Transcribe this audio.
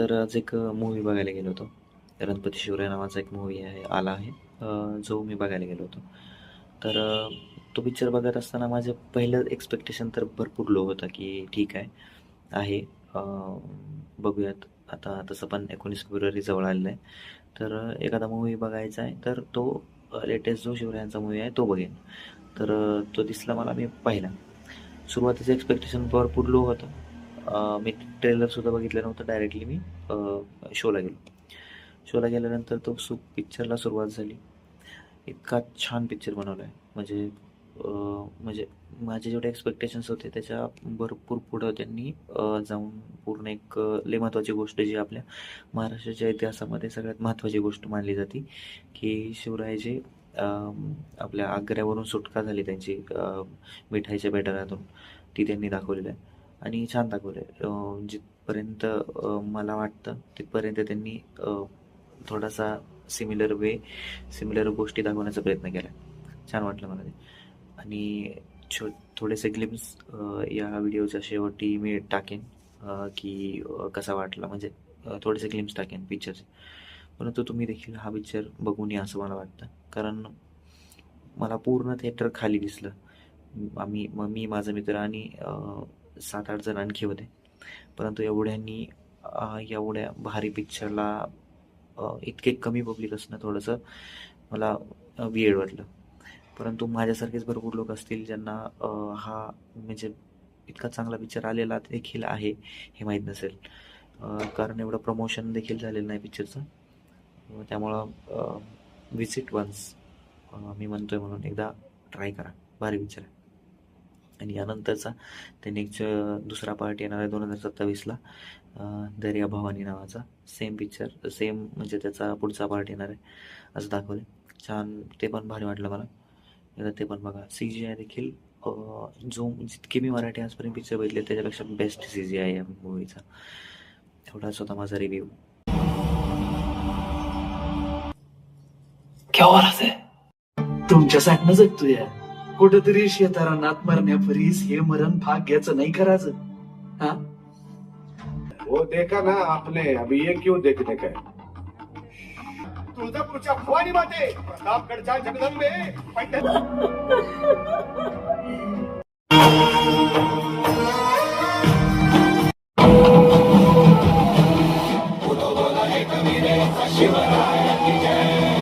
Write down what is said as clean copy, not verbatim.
तर आज एक मूव्ही बघायला गेलो होतो. रणपती शिवराय नावाचा एक मूव्ही आला आहे. जो मी बघायला गेलो होतो. तर तो पिक्चर बघत असताना माझं पहिलं एक्स्पेक्टेशन तर भरपूर लो होतं, की ठीक आहे. अ, बघूयात. आता तसं पण 19 फेब्रुवारी जवळ आलेलं आहे. तर एखादा मूव्ही बघायचा आहे, तर तो लेटेस्ट जो शिवरायांचा मूव्ही आहे तो बघेन. तर तो दिसला मला, मी पाहिला. सुरुवातीचं एक्स्पेक्टेशन भरपूर लो होतं. मी ट्रेलरसुद्धा बघितलं नव्हतं. डायरेक्टली मी शोला गेलो. शोला गेल्यानंतर तो पिक्चरला सुरुवात झाली. इतका छान पिक्चर बनवला आहे. म्हणजे माझे जेवढे एक्स्पेक्टेशन्स होते त्याच्या भरपूर पुढं त्यांनी जाऊन पूर्ण एक लई महत्त्वाची गोष्ट जी आपल्या महाराष्ट्राच्या इतिहासामध्ये सगळ्यात महत्त्वाची गोष्ट मानली जाते, की शिवरायाचे आपल्या आग्र्यावरून सुटका झाली त्यांची मिठाईच्या बेटारातून, ती त्यांनी दाखवलेलं आहे आणि छान दाखवलं आहे. जिथपर्यंत मला वाटतं तिथपर्यंत त्यांनी थोडासा सिमिलर गोष्टी दाखवण्याचा प्रयत्न केला. छान वाटलं मला ते. आणि थोडेसे ग्लिम्स या व्हिडिओच्या शेवटी मी टाकेन, की कसा वाटला, म्हणजे थोडेसे ग्लिम्स टाकेन पिक्चरचे. परंतु तुम्ही देखील हा पिक्चर बघून या असं मला वाटतं. कारण मला पूर्ण थिएटर खाली दिसलं. मी, माझा मित्र आणि 7-8 जण आणखी होते. परंतु एवढ्या भारी पिक्चरला इतके कमी पब्लिक असणं थोडंसं मला वियर्ड वाटलं. परंतु माझ्यासारखेच भरपूर लोक असतील ज्यांना हा म्हणजे इतका चांगला पिक्चर आलेला देखील आहे हे माहीत नसेल. कारण एवढं प्रमोशन देखील झालेलं नाही पिक्चरचं. त्यामुळं विजिट वन्स मी म्हणतोय, म्हणून एकदा ट्राय करा. भारी पिक्चर आहे. आणि यानंतरचा त्यांनी दुसरा पार्ट येणार आहे 2027ला, दर्या भवानी नावाचा. सेम पिक्चर, सेम म्हणजे त्याचा पुढचा पार्ट येणार आहे असं दाखवलं. छान, ते पण भारी वाटलं मला. एकदा ते पण बघा. CGI देखील जितके मी मराठी आजपर्यंत पिक्चर बघितले त्याच्यापेक्षा बेस्ट CGI आहे या मूवीचा. एवढाच होता माझा रिव्ह्यू. तुमच्यासाठी जगतोय. कुठेतरी शेतारानात मरण्यापरीस हे मरण भाग्याचं नाही करायचं. हा, वो देखा ना आपने, अभी ये क्यों देखने का है? तुळजापूरच्या भवानी माते, प्रतापगडच्या जगदंबे,